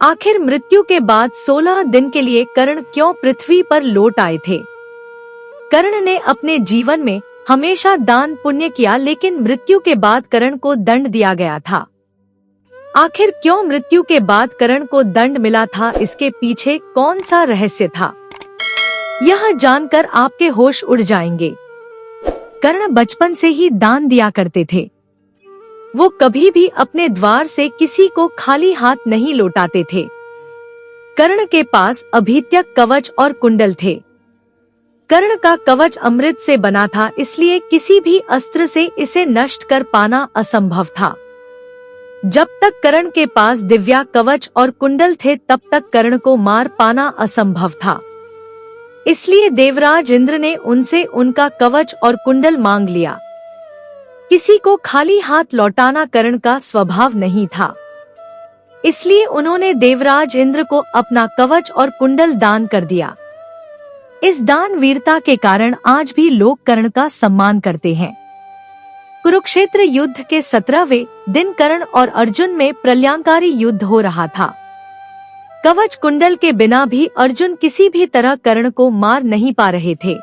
आखिर मृत्यु के बाद 16 दिन के लिए कर्ण क्यों पृथ्वी पर लौट आए थे? कर्ण ने अपने जीवन में हमेशा दान पुण्य किया, लेकिन मृत्यु के बाद कर्ण को दंड दिया गया था। आखिर क्यों मृत्यु के बाद कर्ण को दंड मिला था? इसके पीछे कौन सा रहस्य था? यह जानकर आपके होश उड़ जाएंगे। कर्ण बचपन से ही दान दिया करते थे। वो कभी भी अपने द्वार से किसी को खाली हाथ नहीं लौटाते थे। कर्ण के पास अभीत्यक कवच और कुंडल थे। कर्ण का कवच अमृत से बना था, इसलिए किसी भी अस्त्र से इसे नष्ट कर पाना असंभव था। जब तक कर्ण के पास दिव्या कवच और कुंडल थे, तब तक कर्ण को मार पाना असंभव था। इसलिए देवराज इंद्र ने उनसे उनका कवच और कुंडल मांग लिया। किसी को खाली हाथ लौटाना कर्ण का स्वभाव नहीं था, इसलिए उन्होंने देवराज इंद्र को अपना कवच और कुंडल दान कर दिया। इस दान वीरता के कारण आज भी लोग कर्ण का सम्मान करते हैं। कुरुक्षेत्र युद्ध के 17वें दिन कर्ण और अर्जुन में प्रलयंकारी युद्ध हो रहा था। कवच कुंडल के बिना भी अर्जुन किसी भी तरह कर्ण को मार नहीं पा रहे थे,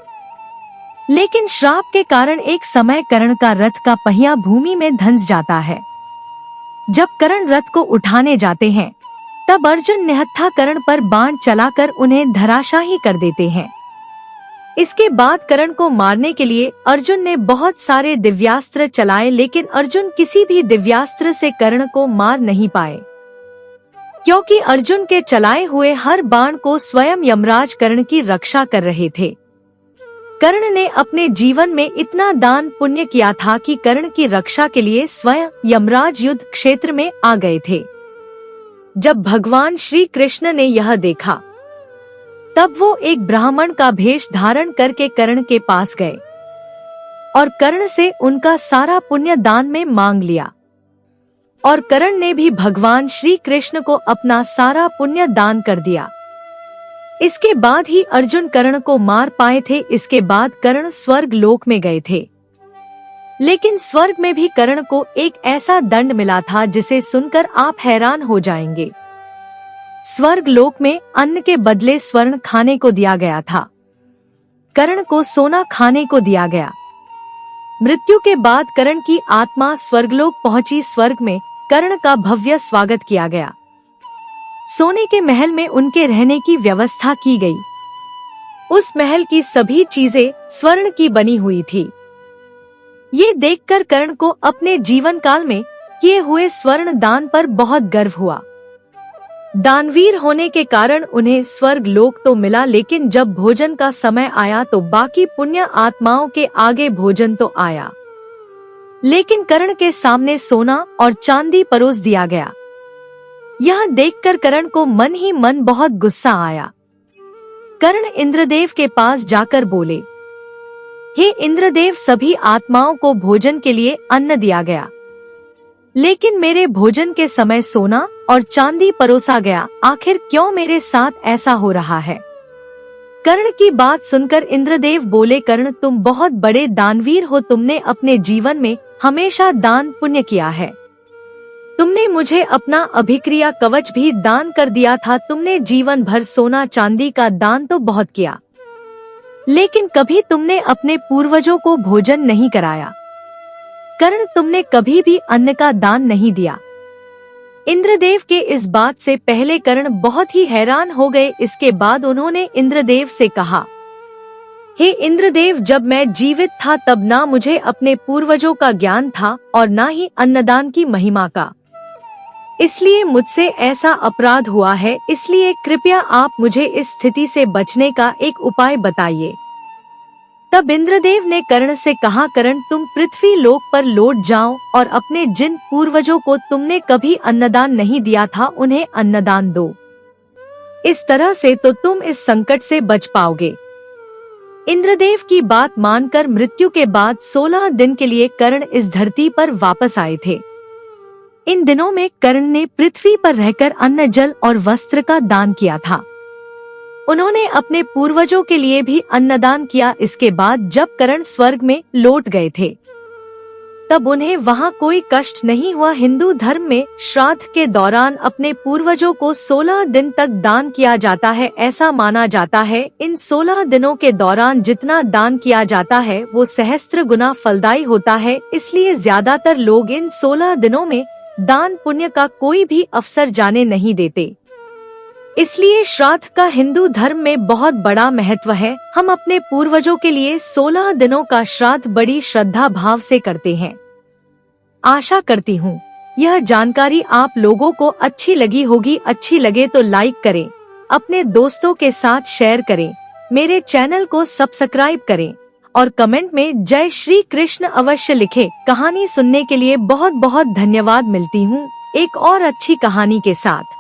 लेकिन श्राप के कारण एक समय कर्ण का रथ का पहिया भूमि में धंस जाता है। जब कर्ण रथ को उठाने जाते हैं, तब अर्जुन निहत्था कर्ण पर बाण चलाकर उन्हें धराशाही कर देते हैं। इसके बाद कर्ण को मारने के लिए अर्जुन ने बहुत सारे दिव्यास्त्र चलाए, लेकिन अर्जुन किसी भी दिव्यास्त्र से कर्ण को मार नहीं पाए, क्योंकि अर्जुन के चलाए हुए हर बाण को स्वयं यमराज कर्ण की रक्षा कर रहे थे। कर्ण ने अपने जीवन में इतना दान पुण्य किया था कि कर्ण की रक्षा के लिए स्वयं यमराज युद्ध क्षेत्र में आ गए थे। जब भगवान श्री कृष्ण ने यह देखा, तब वो एक ब्राह्मण का भेष धारण करके कर्ण के पास गए और कर्ण से उनका सारा पुण्य दान में मांग लिया। और कर्ण ने भी भगवान श्री कृष्ण को अपना सारा पुण्य दान कर दिया। इसके बाद ही अर्जुन कर्ण को मार पाए थे। इसके बाद कर्ण स्वर्ग लोक में गए थे, लेकिन स्वर्ग में भी कर्ण को एक ऐसा दंड मिला था जिसे सुनकर आप हैरान हो जाएंगे। स्वर्ग लोक में अन्न के बदले स्वर्ण खाने को दिया गया था। कर्ण को सोना खाने को दिया गया। मृत्यु के बाद कर्ण की आत्मा स्वर्गलोक पहुंची। स्वर्ग में कर्ण का भव्य स्वागत किया गया। सोने के महल में उनके रहने की व्यवस्था की गई। उस महल की सभी चीजें स्वर्ण की बनी हुई थी। ये देखकर कर्ण को अपने जीवन काल में किए हुए स्वर्ण दान पर बहुत गर्व हुआ। दानवीर होने के कारण उन्हें स्वर्ग लोक तो मिला, लेकिन जब भोजन का समय आया तो बाकी पुण्य आत्माओं के आगे भोजन तो आया, लेकिन कर्ण के सामने सोना और चांदी परोस दिया गया। यह देखकर कर्ण को मन ही मन बहुत गुस्सा आया। कर्ण इंद्रदेव के पास जाकर बोले, हे इंद्रदेव, सभी आत्माओं को भोजन के लिए अन्न दिया गया, लेकिन मेरे भोजन के समय सोना और चांदी परोसा गया। आखिर क्यों मेरे साथ ऐसा हो रहा है? कर्ण की बात सुनकर इंद्रदेव बोले, कर्ण, तुम बहुत बड़े दानवीर हो। तुमने अपने जीवन में हमेशा दान पुण्य किया है। तुमने मुझे अपना अभिक्रिया कवच भी दान कर दिया था। तुमने जीवन भर सोना चांदी का दान तो बहुत किया, लेकिन कभी तुमने अपने पूर्वजों को भोजन नहीं कराया। कर्ण, तुमने कभी भी अन्न का दान नहीं दिया। इंद्रदेव के इस बात से पहले कर्ण बहुत ही हैरान हो गए। इसके बाद उन्होंने इंद्रदेव से कहा, हे इंद्रदेव, जब मैं जीवित था तब ना मुझे अपने पूर्वजों का ज्ञान था और ना ही अन्नदान की महिमा का। इसलिए मुझसे ऐसा अपराध हुआ है। इसलिए कृपया आप मुझे इस स्थिति से बचने का एक उपाय बताइए। तब इंद्रदेव ने कर्ण से कहा, कर्ण, तुम पृथ्वी लोक पर लौट जाओ और अपने जिन पूर्वजों को तुमने कभी अन्नदान नहीं दिया था उन्हें अन्नदान दो। इस तरह से तो तुम इस संकट से बच पाओगे। इंद्रदेव की बात मानकर मृत्यु के बाद 16 दिन के लिए कर्ण इस धरती पर वापस आए थे। इन दिनों में कर्ण ने पृथ्वी पर रहकर अन्न, जल और वस्त्र का दान किया था। उन्होंने अपने पूर्वजों के लिए भी अन्नदान किया। इसके बाद जब कर्ण स्वर्ग में लौट गए थे, तब उन्हें वहाँ कोई कष्ट नहीं हुआ। हिंदू धर्म में श्राद्ध के दौरान अपने पूर्वजों को 16 दिन तक दान किया जाता है। ऐसा माना जाता है इन 16 दिनों के दौरान जितना दान किया जाता है वो सहस्त्र गुना फलदायी होता है। इसलिए ज्यादातर लोग इन 16 दिनों में दान पुण्य का कोई भी अवसर जाने नहीं देते। इसलिए श्राद्ध का हिंदू धर्म में बहुत बड़ा महत्व है। हम अपने पूर्वजों के लिए 16 दिनों का श्राद्ध बड़ी श्रद्धा भाव से करते हैं। आशा करती हूँ यह जानकारी आप लोगों को अच्छी लगी होगी। अच्छी लगे तो लाइक करें, अपने दोस्तों के साथ शेयर करें, मेरे चैनल को सब्सक्राइब करें और कमेंट में जय श्री कृष्ण अवश्य लिखें। कहानी सुनने के लिए बहुत बहुत धन्यवाद। मिलती हूँ एक और अच्छी कहानी के साथ।